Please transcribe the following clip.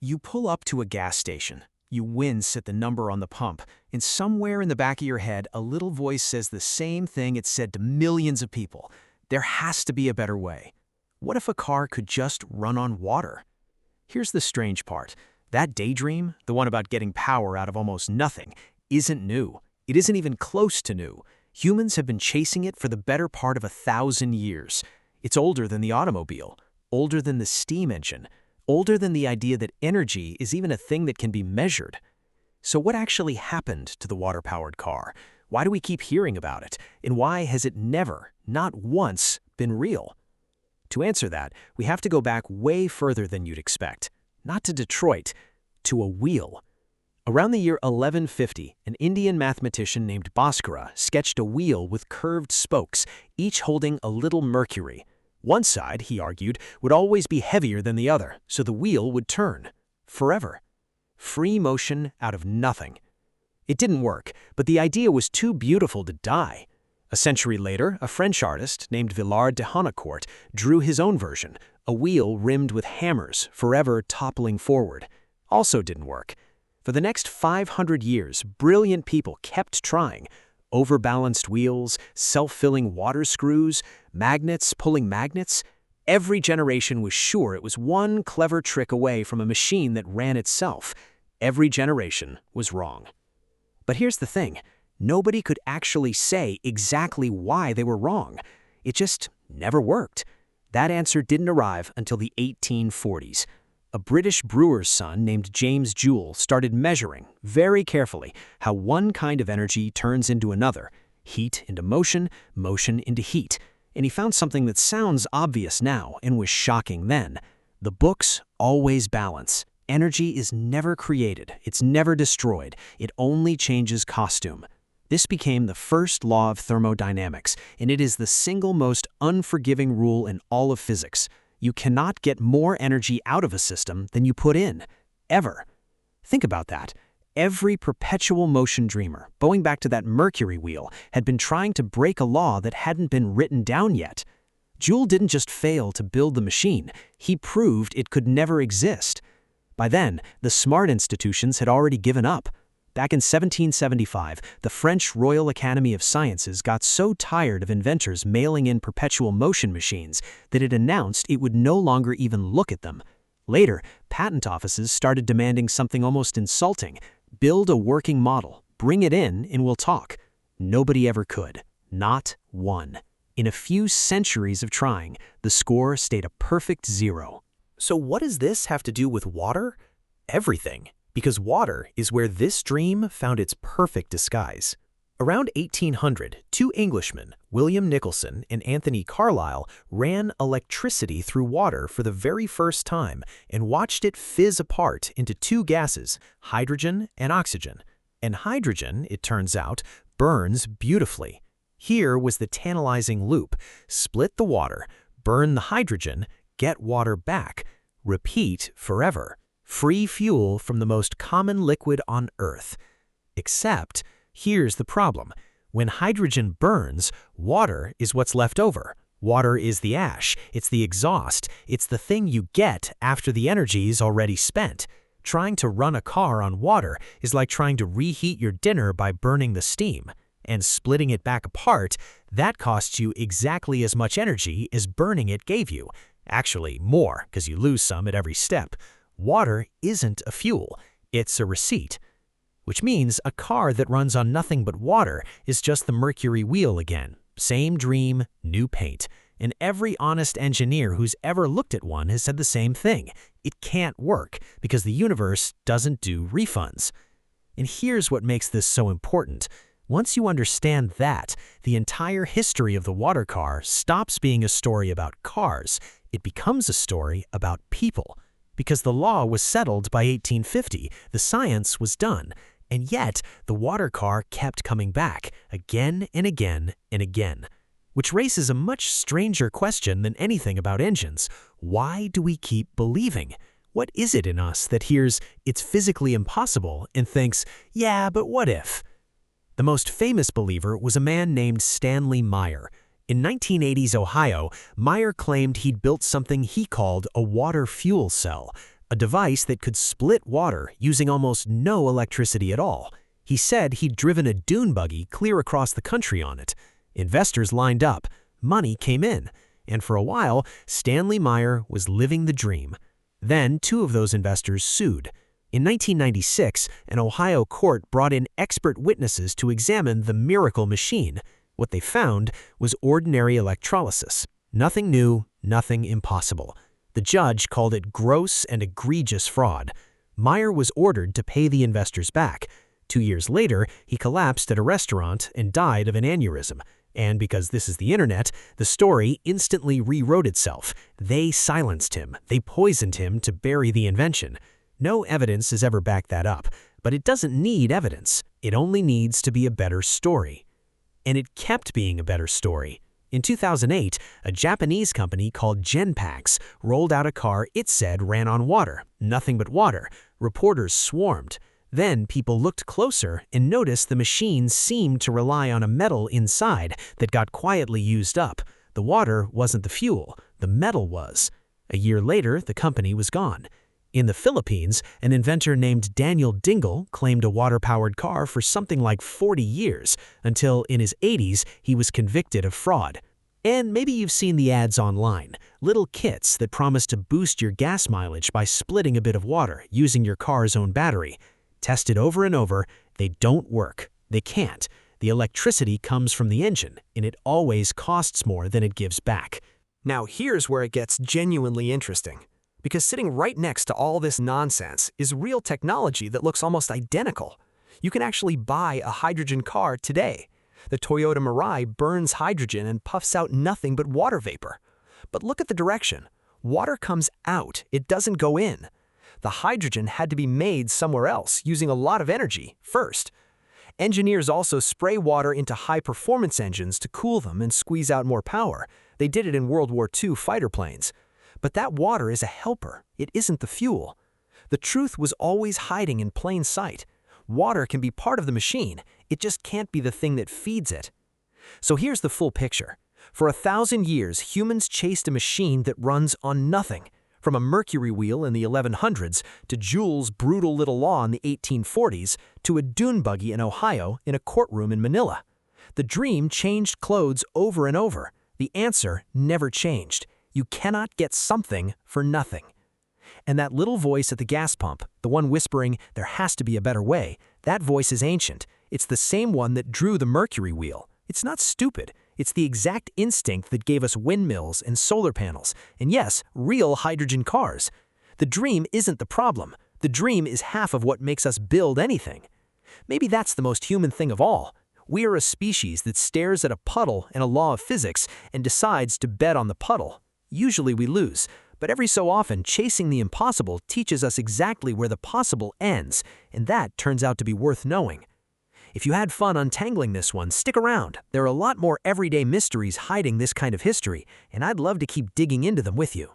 You pull up to a gas station. You wince at the number on the pump, and somewhere in the back of your head, a little voice says the same thing it said to millions of people. There has to be a better way. What if a car could just run on water? Here's the strange part. That daydream, the one about getting power out of almost nothing, isn't new. It isn't even close to new. Humans have been chasing it for the better part of 1,000 years. It's older than the automobile, older than the steam engine, older than the idea that energy is even a thing that can be measured. So what actually happened to the water-powered car? Why do we keep hearing about it? And why has it never, not once, been real? To answer that, we have to go back way further than you'd expect. Not to Detroit, to a wheel. Around the year 1150, an Indian mathematician named Bhaskara sketched a wheel with curved spokes, each holding a little mercury. One side, he argued, would always be heavier than the other, so the wheel would turn. Forever. Free motion out of nothing. It didn't work, but the idea was too beautiful to die. A century later, a French artist named Villard de Honnecourt drew his own version, a wheel rimmed with hammers, forever toppling forward. Also didn't work. For the next 500 years, brilliant people kept trying. Overbalanced wheels, self-filling water screws, magnets pulling magnets. Every generation was sure it was one clever trick away from a machine that ran itself. Every generation was wrong. But here's the thing. Nobody could actually say exactly why they were wrong. It just never worked. That answer didn't arrive until the 1840s. A British brewer's son named James Joule started measuring, very carefully, how one kind of energy turns into another, heat into motion, motion into heat. And he found something that sounds obvious now and was shocking then. The books always balance. Energy is never created, it's never destroyed, it only changes costume. This became the first law of thermodynamics, and it is the single most unforgiving rule in all of physics. You cannot get more energy out of a system than you put in, ever. Think about that. Every perpetual motion dreamer, going back to that Mercury wheel, had been trying to break a law that hadn't been written down yet. Joule didn't just fail to build the machine, he proved it could never exist. By then, the smart institutions had already given up. Back in 1775, the French Royal Academy of Sciences got so tired of inventors mailing in perpetual motion machines that it announced it would no longer even look at them. Later, patent offices started demanding something almost insulting. Build a working model, bring it in, and we'll talk. Nobody ever could. Not one. In a few centuries of trying, the score stayed a perfect 0. So what does this have to do with water? Everything. Because water is where this dream found its perfect disguise. Around 1800, two Englishmen, William Nicholson and Anthony Carlisle, ran electricity through water for the very first time and watched it fizz apart into two gases, hydrogen and oxygen. And hydrogen, it turns out, burns beautifully. Here was the tantalizing loop. Split the water, burn the hydrogen, get water back, repeat forever. Free fuel from the most common liquid on Earth. Except, here's the problem. When hydrogen burns, water is what's left over. Water is the ash, it's the exhaust, it's the thing you get after the energy is already spent. Trying to run a car on water is like trying to reheat your dinner by burning the steam. And splitting it back apart, that costs you exactly as much energy as burning it gave you. Actually, more, because you lose some at every step. Water isn't a fuel, it's a receipt. Which means a car that runs on nothing but water is just the Mercury wheel again. Same dream, new paint. And every honest engineer who's ever looked at one has said the same thing. It can't work because the universe doesn't do refunds. And here's what makes this so important. Once you understand that, the entire history of the water car stops being a story about cars. It becomes a story about people. Because the law was settled by 1850, the science was done, and yet the water car kept coming back again and again and again. Which raises a much stranger question than anything about engines. Why do we keep believing? What is it in us that hears it's physically impossible and thinks, yeah, but what if? The most famous believer was a man named Stanley Meyer. In 1980s Ohio, Meyer claimed he'd built something he called a water fuel cell. a device that could split water using almost no electricity at all. He said he'd driven a dune buggy clear across the country on it. Investors lined up, money came in, and for a while, Stanley Meyer was living the dream. Then 2 of those investors sued. In 1996, an Ohio court brought in expert witnesses to examine the miracle machine. What they found was ordinary electrolysis. Nothing new, nothing impossible. The judge called it gross and egregious fraud. Meyer was ordered to pay the investors back. 2 years later, he collapsed at a restaurant and died of an aneurysm. And because this is the internet, the story instantly rewrote itself. They silenced him. They poisoned him to bury the invention. No evidence has ever backed that up, but it doesn't need evidence. It only needs to be a better story. And it kept being a better story. In 2008, a Japanese company called Genepax rolled out a car it said ran on water. Nothing but water. Reporters swarmed. Then people looked closer and noticed the machine seemed to rely on a metal inside that got quietly used up. The water wasn't the fuel, the metal was. A year later, the company was gone. In the Philippines, an inventor named Dingel claimed a water-powered car for something like 40 years, until in his 80s he was convicted of fraud. And maybe you've seen the ads online, little kits that promise to boost your gas mileage by splitting a bit of water using your car's own battery. Tested over and over, they don't work. They can't. The electricity comes from the engine, and it always costs more than it gives back. Now here's where it gets genuinely interesting. Because sitting right next to all this nonsense is real technology that looks almost identical. You can actually buy a hydrogen car today. The Toyota Mirai burns hydrogen and puffs out nothing but water vapor. But look at the direction. Water comes out, it doesn't go in. The hydrogen had to be made somewhere else, using a lot of energy first. Engineers also spray water into high-performance engines to cool them and squeeze out more power. They did it in World War II fighter planes. But that water is a helper. It isn't the fuel. The truth was always hiding in plain sight. Water can be part of the machine. It just can't be the thing that feeds it. So here's the full picture. For 1,000 years, humans chased a machine that runs on nothing. From a mercury wheel in the 1100s, to Joule's brutal little law in the 1840s, to a dune buggy in Ohio in a courtroom in Manila. The dream changed clothes over and over. The answer never changed. You cannot get something for nothing. And that little voice at the gas pump, the one whispering, "There has to be a better way," that voice is ancient. It's the same one that drew the mercury wheel. It's not stupid. It's the exact instinct that gave us windmills and solar panels, and yes, real hydrogen cars. The dream isn't the problem. The dream is half of what makes us build anything. Maybe that's the most human thing of all. We are a species that stares at a puddle and a law of physics and decides to bet on the puddle. Usually we lose, but every so often chasing the impossible teaches us exactly where the possible ends, and that turns out to be worth knowing. If you had fun untangling this one, stick around. There are a lot more everyday mysteries hiding this kind of history, and I'd love to keep digging into them with you.